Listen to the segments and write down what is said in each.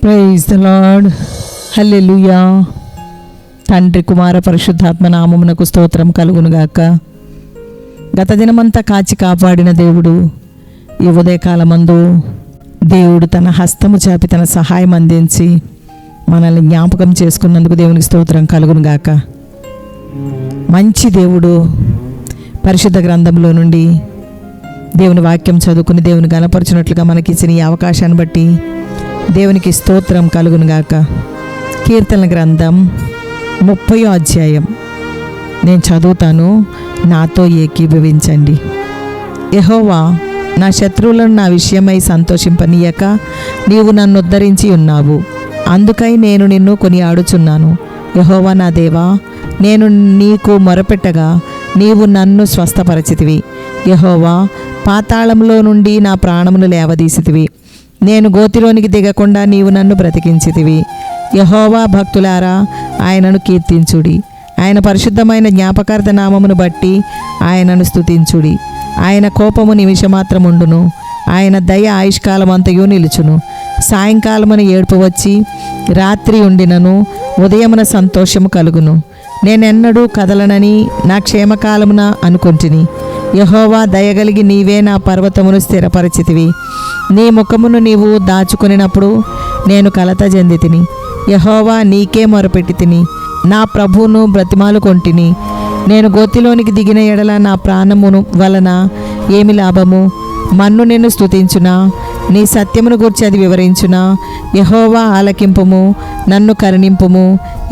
Praise the lord. హల్లెలూయా. తండ్రి కుమార పరిశుద్ధాత్మ నామమునకు స్తోత్రం కలుగునుగాక. గత దినమంతా కాచి కాపాడిన దేవుడు ఈ ఉదయకాలమందు దేవుడు తన హస్తము చాపి తన సహాయం అందించి మనల్ని జ్ఞాపకం చేసుకున్నందుకు దేవునికి స్తోత్రం కలుగునుగాక. మంచి దేవుడు పరిశుద్ధ గ్రంథంలో నుండి దేవుని వాక్యం చదువుకుని దేవుని గణపరచినట్లుగా మనకిచ్చిన ఈ అవకాశాన్ని బట్టి దేవునికి స్తోత్రం కలుగునుగాక. కీర్తనల గ్రంథం 30వ అధ్యాయం నేను చదువుతాను, నాతో ఏకీభవించండి. యెహోవా, నా శత్రువులను నా విషయమై సంతోషింపనీయక నీవు నన్ను ఉద్ధరించి ఉన్నావు. అందుకై నేను నిన్ను కొనియాడుచున్నాను. యెహోవా నా దేవా, నేను నీకు మొరపెట్టగా నీవు నన్ను స్వస్థపరచితివి. యెహోవా, పాతాళంలో నుండి నా ప్రాణమును లేవదీసితివి. నేను గోతిలోనికి దిగకుండా నీవు నన్ను బ్రతికించితివి. యెహోవా, భక్తులారా ఆయనను కీర్తించుడి. ఆయన పరిశుద్ధమైన జ్ఞాపకార్థ నామమును బట్టి ఆయనను స్తుతించుడి. ఆయన కోపము నిమిషమాత్రముండును, ఆయన దయ ఆయుష్కాలమంతయు నిలుచును. సాయంకాలమున ఏడుపు వచ్చి రాత్రి ఉండినను ఉదయమున సంతోషము కలుగును. నేనెన్నడూ కదలనని నా క్షేమకాలమున అనుకొంటిని. యెహోవా, దయగలిగి నీవే నా పర్వతమును స్థిరపరచితివి. నీ ముఖమును నీవు దాచుకొనినప్పుడు నేను కలత చెందితిని. యెహోవా, నీకే మొరపెట్టి తిని నా ప్రభువును బ్రతిమాలుకొంటిని. నేను గోతిలోనికి దిగిన ఎడల నా ప్రాణమును వలన ఏమి లాభము? మన్ను నిన్ను స్తుతించునా? నీ సత్యమును గూర్చి అది వివరించునా? యెహోవా, ఆలకింపుము, నన్ను కరుణింపుము.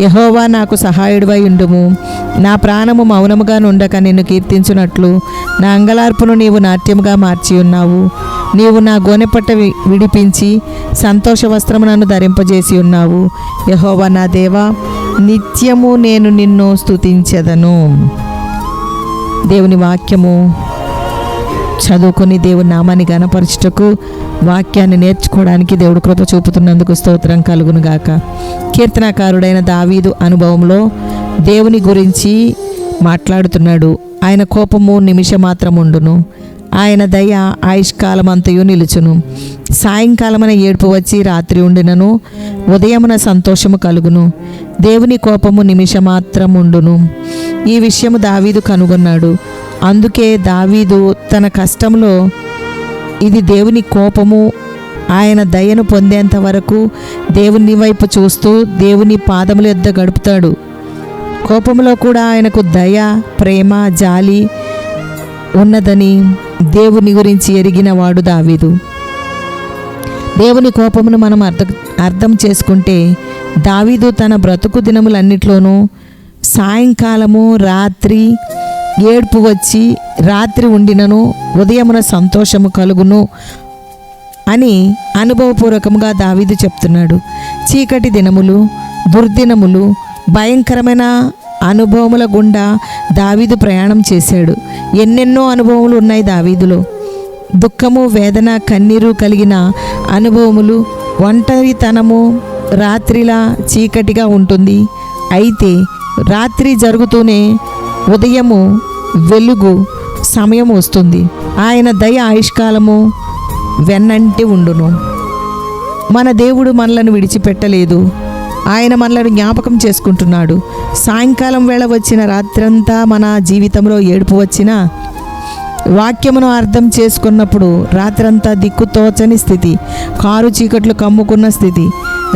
యెహోవా, నాకు సహాయుడివై ఉండుము. నా ప్రాణము మౌనముగా నుండక నిన్ను కీర్తించున్నట్లు నా అంగలార్పును నీవు నాట్యముగా మార్చి ఉన్నావు. నీవు నా గోనెపట్ట విడిపించి సంతోష వస్త్రము నన్ను ధరింపజేసి ఉన్నావు. యెహోవా నా దేవా, నిత్యము నేను నిన్ను స్తుతించెదను. దేవుని వాక్యము చదువుకొని దేవుని నామాన్ని గణపరచుటకు, వాక్యాన్ని నేర్చుకోవడానికి దేవుడు కృప చూపుతున్నందుకు స్తోత్రం కలుగునుగాక. కీర్తనాకారుడైన దావీదు అనుభవంలో దేవుని గురించి మాట్లాడుతున్నాడు. ఆయన కోపము నిమిషమాత్రముండును, ఆయన దయ ఆయుష్కాలమంతయు నిలుచును. సాయంకాలమున ఏడుపు వచ్చి రాత్రి ఉండినను ఉదయమున సంతోషము కలుగును. దేవుని కోపము నిమిషమాత్రముండును. ఈ విషయము దావీదు కనుగొన్నాడు. అందుకే దావీదు తన కష్టంలో ఇది దేవుని కోపము, ఆయన దయను పొందేంత వరకు దేవుని వైపు చూస్తూ దేవుని పాదముల యొద్ద గడుపుతాడు. కోపంలో కూడా ఆయనకు దయ, ప్రేమ, జాలి ఉన్నదని దేవుని గురించి ఎరిగిన వాడు దావీదు. దేవుని కోపమును మనం అర్థం చేసుకుంటే దావీదు తన బ్రతుకు దినములన్నిట్లోనూ సాయంకాలము రాత్రి ఏడ్పు వచ్చి రాత్రి ఉండినను ఉదయమున సంతోషము కలుగును అని అనుభవపూర్వకంగా దావీదు చెప్తున్నాడు. చీకటి దినములు, దుర్దినములు, భయంకరమైన అనుభవముల గుండా దావీదు ప్రయాణం చేశాడు. ఎన్నెన్నో అనుభవములు ఉన్నాయి దావీదులో. దుఃఖము, వేదన, కన్నీరు కలిగిన అనుభవములు. ఒంటరితనము రాత్రిలా చీకటిగా ఉంటుంది. అయితే రాత్రి జరుగుతూనే ఉదయము వెలుగు సమయం వస్తుంది. ఆయన దయ ఆయుష్కాలము వెన్నంటి ఉండును. మన దేవుడు మనలను విడిచిపెట్టలేదు. ఆయన మనలను జ్ఞాపకం చేసుకుంటున్నాడు. సాయంకాలం వేళ వచ్చిన రాత్రంతా మన జీవితంలో ఏడుపు వచ్చినా వాక్యమును అర్థం చేసుకున్నప్పుడు రాత్రంతా దిక్కుతోచని స్థితి, కారు చీకట్లు కమ్ముకున్న స్థితి,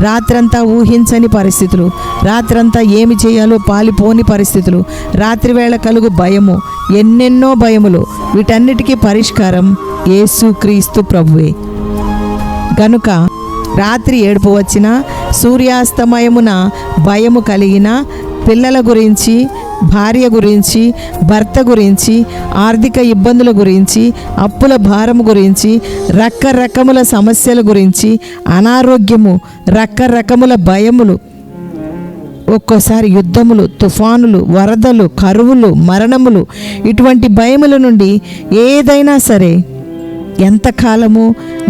రాత్రంతా ఊహించని పరిస్థితులు, రాత్రంతా ఏమి చేయాలో పాలిపోని పరిస్థితులు, రాత్రివేళ కలుగు భయము, ఎన్నెన్నో భయములు. వీటన్నిటికీ పరిష్కారం యేసుక్రీస్తు ప్రభువే. గనుక రాత్రి ఏడుపు వచ్చిన, సూర్యాస్తమయమున భయము కలిగిన, పిల్లల గురించి, భార్య గురించి, భర్త గురించి, ఆర్థిక ఇబ్బందుల గురించి, అప్పుల భారం గురించి, రకరకముల సమస్యల గురించి, అనారోగ్యము, రకరకముల భయములు, ఒక్కోసారి యుద్ధములు, తుఫానులు, వరదలు, కరువులు, మరణములు, ఇటువంటి భయముల నుండి ఏదైనా సరే ఎంతకాలము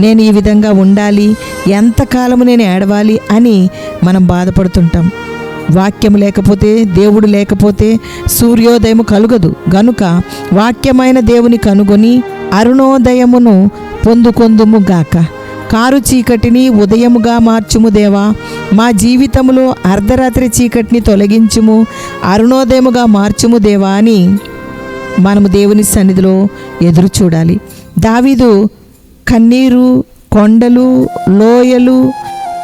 నేను ఈ విధంగా ఉండాలి, ఎంతకాలము నేను ఏడవాలి అని మనం బాధపడుతుంటాం. వాక్యము లేకపోతే, దేవుడు లేకపోతే సూర్యోదయము కలుగదు. గనుక వాక్యమైన దేవుని కనుగొని అరుణోదయమును పొందుకొందుము గాక. కారు చీకటిని ఉదయముగా మార్చుము దేవా. మా జీవితంలో అర్ధరాత్రి చీకటిని తొలగించుము, అరుణోదయముగా మార్చుము దేవా అని మనము దేవుని సన్నిధిలో ఎదురు చూడాలి. దావీదు కన్నీరు, కొండలు, లోయలు,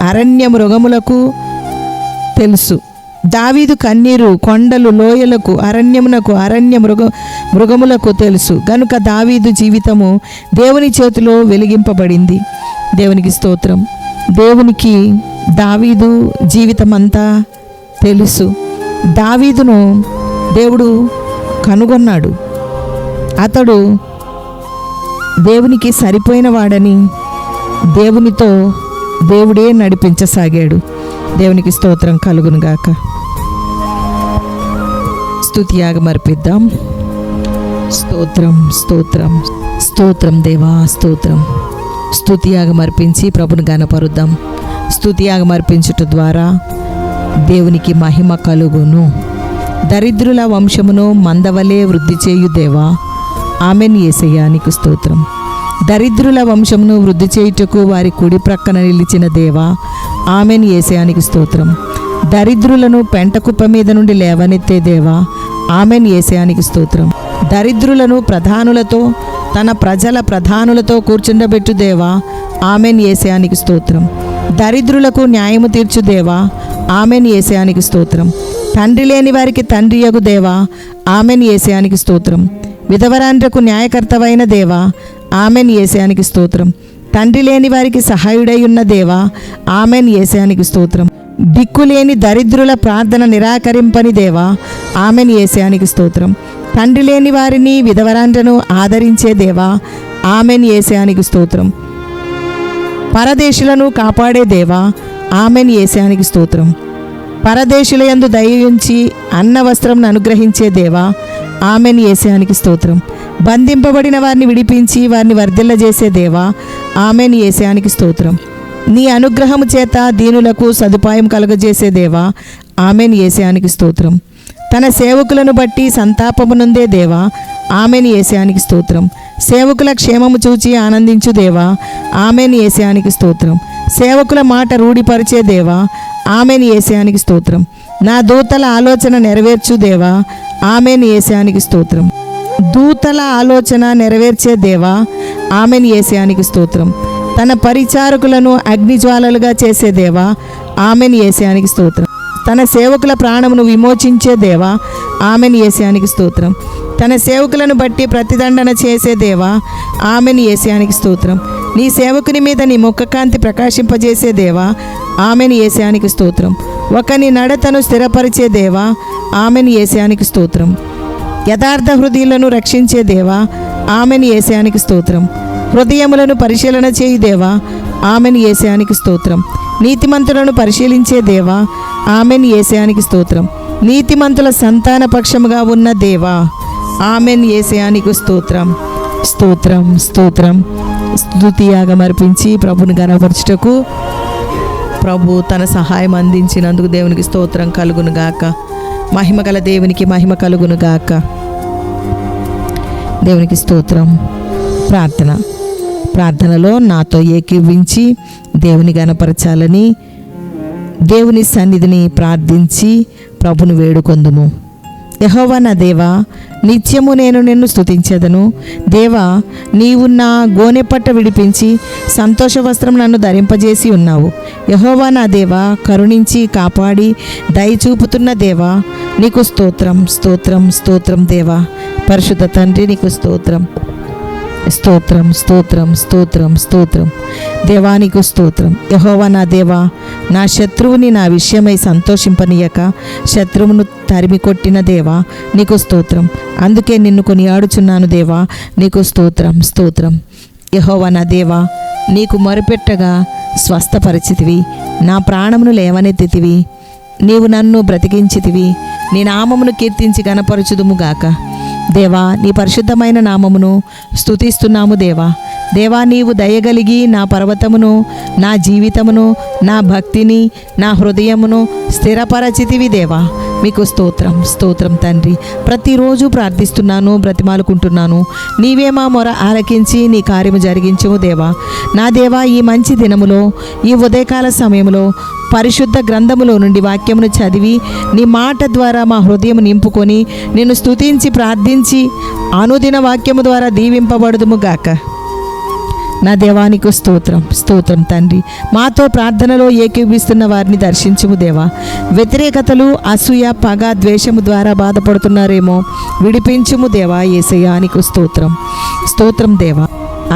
అరణ్య మృగములకు తెలుసు. దావీదు కన్నీరు కొండలు, లోయలకు, అరణ్య మృగములకు తెలుసు. గనుక దావీదు జీవితము దేవుని చేతిలో వెలిగింపబడింది. దేవునికి స్తోత్రం. దేవునికి దావీదు జీవితం అంతా తెలుసు. దావీదును దేవుడు కనుగొన్నాడు. అతడు దేవునికి సరిపోయిన వాడని దేవునితో దేవుడే నడిపించసాగాడు. దేవునికి స్తోత్రం కలుగును గాక. స్తుతియాగం అర్పిద్దాం. స్తోత్రం స్తోత్రం స్తోత్రం దేవా స్తోత్రం. స్తుతియాగం అర్పించి ప్రభుని గణపరుద్దాం. స్తుతియాగం అర్పించుట ద్వారా దేవునికి మహిమ కలుగును. దరిద్రుల వంశమును మందవలే వృద్ధి చేయు దేవా. ఆమెన్ యేసయ్యా నీకు స్తోత్రం. దరిద్రుల వంశమును వృద్ధి చేయుటకు వారి కుడి ప్రక్కన నిలిచిన దేవా. ఆమెన్ యేసయ్యా నీకు స్తోత్రం. దరిద్రులను పెంట కుప్ప మీద నుండి లేవనెత్తే దేవా. ఆమెన్ యేసయ్యా నీకు స్తోత్రం. దరిద్రులను ప్రధానులతో, తన ప్రజల ప్రధానులతో కూర్చుండబెట్టు దేవా. ఆమెన్ యేసయ్యా నీకు స్తోత్రం. దరిద్రులకు న్యాయము తీర్చు దేవా. ఆమెన్ యేసయ్యా నీకు స్తోత్రం. తండ్రి లేని వారికి తండ్రి యగు దేవా. ఆమెన్ యేసయ్యా నీకు స్తోత్రం. విధవరాండ్రకు న్యాయకర్తవైన దేవా. ఆమెన్ యేసయ్యా నీకు స్తోత్రం. తండ్రి లేని వారికి సహాయుడై ఉన్న దేవా. ఆమెన్ యేసయ్యా నీకు స్తోత్రం. దిక్కులేని దరిద్రుల ప్రార్థన నిరాకరింపని దేవా. ఆమెన్ యేసయ్యా నీకు స్తోత్రం. తండ్రి లేని వారిని, విధవరాండ్రను ఆదరించే దేవా. ఆమెన్ యేసయ్యా నీకు స్తోత్రం. పరదేశులను కాపాడే దేవా. ఆమెన్ యేసయ్యా నీకు స్తోత్రం. పరదేశుల యందు దయ ఉంచి అన్న వస్త్రంను అనుగ్రహించే దేవా. ఆమెన్ యేసయ్యా నీకు స్తోత్రం. బంధింపబడిన వారిని విడిపించి వారిని వర్ధిల్లజేసే దేవా. ఆమెన్ యేసయ్యా నీకు స్తోత్రం. నీ అనుగ్రహము చేత దీనులకు సదుపాయం కలుగజేసే దేవా. ఆమెన్ యేసయ్యా నీకు స్తోత్రం. తన సేవకులను బట్టి సంతాపమునుందే దేవా. ఆమెన్ యేసయ్యా నీకు స్తోత్రం. సేవకుల క్షేమము చూచి ఆనందించు దేవా. ఆమెన్ యేసయ్యా నీకు స్తోత్రం. సేవకుల మాట రూఢిపరిచే దేవా. ఆమెన్ యేసయ్యా నీకు స్తోత్రం. నా దూతల ఆలోచన నెరవేర్చు దేవా. ఆమెన్ యేసయ్యా నీకు స్తోత్రం. దూతల ఆలోచన నెరవేర్చే దేవా. ఆమెన్ యేసయ్యా నీకు స్తోత్రం. తన పరిచారకులను అగ్నిజ్వాలలుగా చేసే దేవా. ఆమెన్ యేసయ్యా నీకు స్తోత్రం. తన సేవకుల ప్రాణమును విమోచించే దేవా. ఆమెన్ యేసయ్యా నీకు స్తోత్రం. తన సేవకులను బట్టి ప్రతిదండన చేసే దేవా. ఆమెన్ యేసయ్యా నీకు స్తోత్రం. నీ సేవకుని మీద నీ ముఖకాంతి ప్రకాశింపజేసే దేవా. ఆమెన్ యేసయ్యా నీకు స్తోత్రం. ఒకని నడతను స్థిరపరిచే దేవా. ఆమెన్ యేసయ్యా నీకు స్తోత్రం. యథార్థ హృదయులను రక్షించే దేవా. ఆమెన్ యేసయ్యా నీకు స్తోత్రం. హృదయములను పరిశీలన చేయు దేవా. ఆమెన్ యేసయ్యా నీకు స్తోత్రం. నీతిమంతులను పరిశీలించే దేవా. ఆమెన్ యేసయ్యా నీకు స్తోత్రం. నీతిమంతుల సంతాన పక్షముగా ఉన్న దేవా. ఆమెన్ యేసయ్యా నీకు స్తోత్రం. స్తోత్రం స్తోత్రం. స్తుతియాగం అర్పించి ప్రభుని గణపరచుటకు ప్రభు తన సహాయం అందించినందుకు దేవునికి స్తోత్రం కలుగును గాక. మహిమ గల దేవునికి మహిమ కలుగును గాక. దేవునికి స్తోత్రం. ప్రార్థనలో నాతో ఏకీవించి దేవుని గణపరచాలని దేవుని సన్నిధిని ప్రార్థించి ప్రభుని వేడుకొందుము. యెహోవా నా దేవా, నిత్యము నేను నిన్ను స్తుతించెదను. దేవా, నీవు నా గోనెపట్ట విడిపించి సంతోష వస్త్రం నన్ను ధరింపజేసి ఉన్నావు. యెహోవా నా దేవా, కరుణించి కాపాడి దయచూపుతున్న దేవా, నీకు స్తోత్రం స్తోత్రం స్తోత్రం. దేవా పరిశుద్ధ తండ్రి, నీకు స్తోత్రం స్తోత్రం స్తోత్రం స్తోత్రం స్తోత్రం. దేవానికి స్తోత్రం. యెహోవా నా దేవా, నా శత్రువుని నా విషయమై సంతోషింపనీయక శత్రువును తరిమి కొట్టిన దేవా, నీకు స్తోత్రం. అందుకే నిన్ను కొనియాడుచున్నాను దేవా, నీకు స్తోత్రం స్తోత్రం. యెహోవా నా దేవా, నీకు మొరపెట్టగా స్వస్థపరిచితివి, నా ప్రాణమును లేవనెత్తితివి. నీవు నన్ను బ్రతికించితివి, నీ నామమును కీర్తించి గణపరచుదుముగాక. దేవా, నీ పరిశుద్ధమైన నామమును స్తుతిస్తున్నాము దేవా. దేవా, నీవు దయగలిగి నా పర్వతమును, నా జీవితమును, నా భక్తిని, నా హృదయమును స్థిరపరచితివి దేవా. మీకు స్తోత్రం, స్తోత్రం తండ్రి. ప్రతిరోజు ప్రార్థిస్తున్నాను, బ్రతిమాలుకుంటున్నాను. నీవే మా మొర ఆలకించి నీ కార్యము జరిగించుము దేవా. నా దేవా, ఈ మంచి దినములో, ఈ ఉదయకాల సమయంలో పరిశుద్ధ గ్రంథములో నుండి వాక్యమును చదివి నీ మాట ద్వారా మా హృదయం నింపుకొని నిన్ను స్తుతించి ప్రార్థించి అనుదిన వాక్యము ద్వారా దీవింపబడుదుము గాక. నా దేవానికి స్తోత్రం, స్తోత్రం తండ్రి. మాతో ప్రార్థనలో ఏకీభిస్తున్న వారిని దర్శించుము దేవా. వ్యతిరేకతలు, అసూయ, పగ, ద్వేషము ద్వారా బాధపడుతున్నారేమో విడిపించుము దేవా. యేసయ్యా నీకు స్తోత్రం, స్తోత్రం దేవా.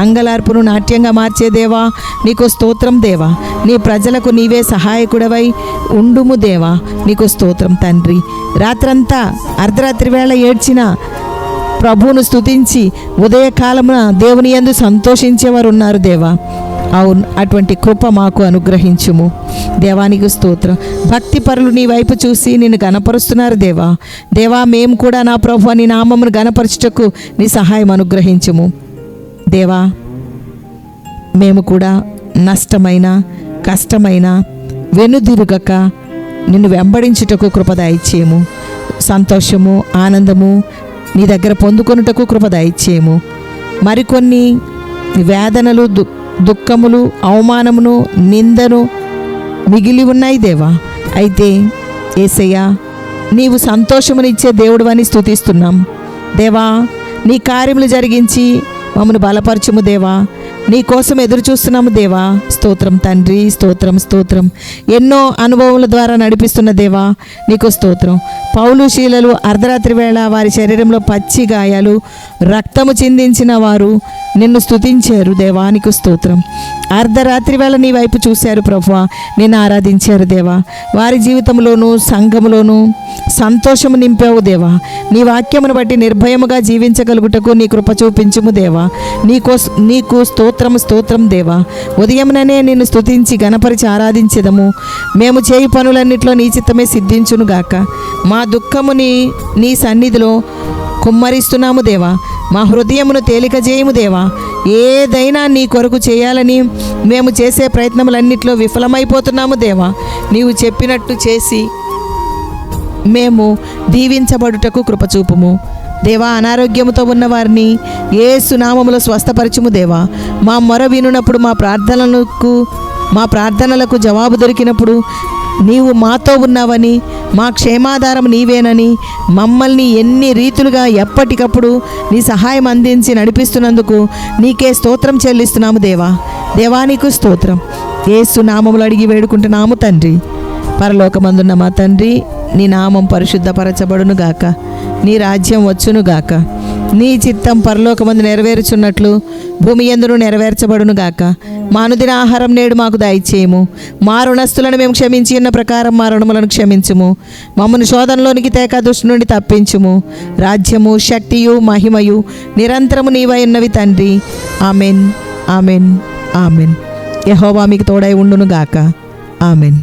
అంగలార్పును నాట్యంగా మార్చే దేవా నీకు స్తోత్రం దేవా. నీ ప్రజలకు నీవే సహాయకుడవై ఉండుము దేవా. నీకు స్తోత్రం తండ్రి. రాత్రంతా అర్ధరాత్రి వేళ ఏడ్చిన ప్రభువును స్తుతించి ఉదయకాలమున దేవుని యందు సంతోషించేవారు ఉన్నారు దేవా. అవును, అటువంటి కృప మాకు అనుగ్రహించుము దేవానికి స్తోత్రం. భక్తి పరులు నీ వైపు చూసి నిన్ను గణపరుస్తున్నారు దేవా. దేవా, మేము కూడా నా ప్రభువా నీ నామమును గణపరచుటకు నీ సహాయం అనుగ్రహించుము దేవా. మేము కూడా నష్టమైన, కష్టమైన వెనుదిరుగక నిన్ను వెంబడించుటకు కృప దయచేయము. సంతోషము, ఆనందము నీ దగ్గర పొందుకొనుటకు కృప దయచేయము. మరికొన్ని వేదనలు, దుఃఖములు, అవమానమును, నిందను మిగిలి ఉన్నాయి దేవా. అయితే యేసయ్యా, నీవు సంతోషమునిచ్చే దేవుడు అని స్తుతిస్తున్నాం దేవా. నీ కార్యములు జరిగించి మమ్మను బలపరచుము దేవా. నీ కోసం ఎదురు చూస్తున్నాము దేవా. స్తోత్రం తండ్రి, స్తోత్రం, స్తోత్రం. ఎన్నో అనుభవముల ద్వారా నడిపిస్తున్న దేవా నీకు స్తోత్రం. పౌలు, శీలలు అర్ధరాత్రి వేళ వారి శరీరంలో పచ్చి గాయాలు, రక్తము చిందించిన వారు నిన్ను స్తుతించారు దేవా. నీకు స్తోత్రం. అర్ధరాత్రి వేళ నీ వైపు చూశారు ప్రభువా, నిన్ను ఆరాధించారు దేవా. వారి జీవితంలోనూ సంఘములోనూ సంతోషము నింపావు దేవా. నీ వాక్యమును బట్టి నిర్భయముగా జీవించగలుగుటకు నీ కృప చూపించుము దేవా. నీకు స్తోత్రము, స్తోత్రం దేవా. ఉదయముననే నిన్ను స్తుతించి గణపరిచి ఆరాధించెదము. మేము చేయి పనులన్నిట్లో నీ చిత్తమే సిద్ధించునుగాక. మా దుఃఖముని నీ సన్నిధిలో కుమ్మరిస్తున్నాము దేవా. మా హృదయమును తేలిక చేయము దేవా. ఏదైనా నీ కొరకు చేయాలని మేము చేసే ప్రయత్నములన్నిట్లో విఫలమైపోతున్నాము దేవా. నీవు చెప్పినట్టు చేసి మేము దీవించబడుటకు కృపచూపుము దేవా. అనారోగ్యముతో ఉన్న వారిని యేసు నామములో స్వస్థపరచుము దేవా. మా మొర వినునప్పుడు, మా ప్రార్థనలకు జవాబు దొరికినప్పుడు నీవు మాతో ఉన్నావని, మా క్షేమాధారం నీవేనని, మమ్మల్ని ఎన్ని రీతులుగా ఎప్పటికప్పుడు నీ సహాయం అందించి నడిపిస్తున్నందుకు నీకే స్తోత్రం చెల్లిస్తున్నాము దేవా. దేవానికి స్తోత్రం. యేసు నామములు అడిగి వేడుకుంటున్నాము తండ్రి. పరలోకమందున్న మా తండ్రి, నీ నామం పరిశుద్ధపరచబడునుగాక. నీ రాజ్యం వచ్చునుగాక. నీ చిత్తం పరలోకమందు నెరవేర్చున్నట్లు భూమి యందును నెరవేర్చబడునుగాక. మా అనుదిన ఆహారం నేడు మాకు దయచేయము. మా రుణస్థులను మేము క్షమించి ఉన్న ప్రకారం మా రుణములను క్షమించుము. మమ్మల్ని శోధనలోనికి తేక దుష్టు నుండి తప్పించుము. రాజ్యము, శక్తియు, మహిమయు నిరంతరము నీవై ఉన్నవి తండ్రి. Amen, amen, amen. యెహోవా మీకు తోడై ఉండునుగాక. ఆమెన్.